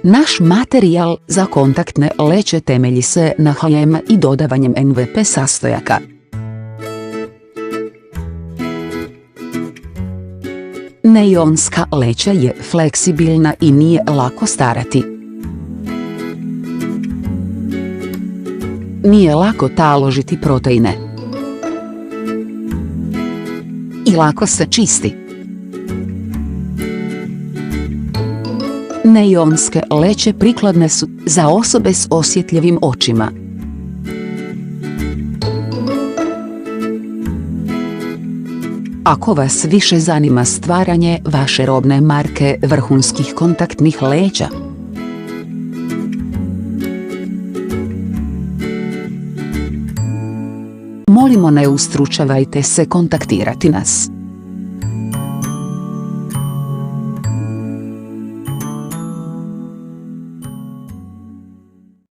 Naš materijal za kontaktne leće temelji se na HM i dodavanjem NVP sastojaka. Neionska leća je fleksibilna i nije lako starati. Nije lako taložiti proteine. I lako se čisti. Neionske leće prikladne su za osobe s osjetljivim očima. Ako vas više zanima stvaranje vaše robne marke vrhunskih kontaktnih leća, molimo ne ustručavajte se kontaktirati nas.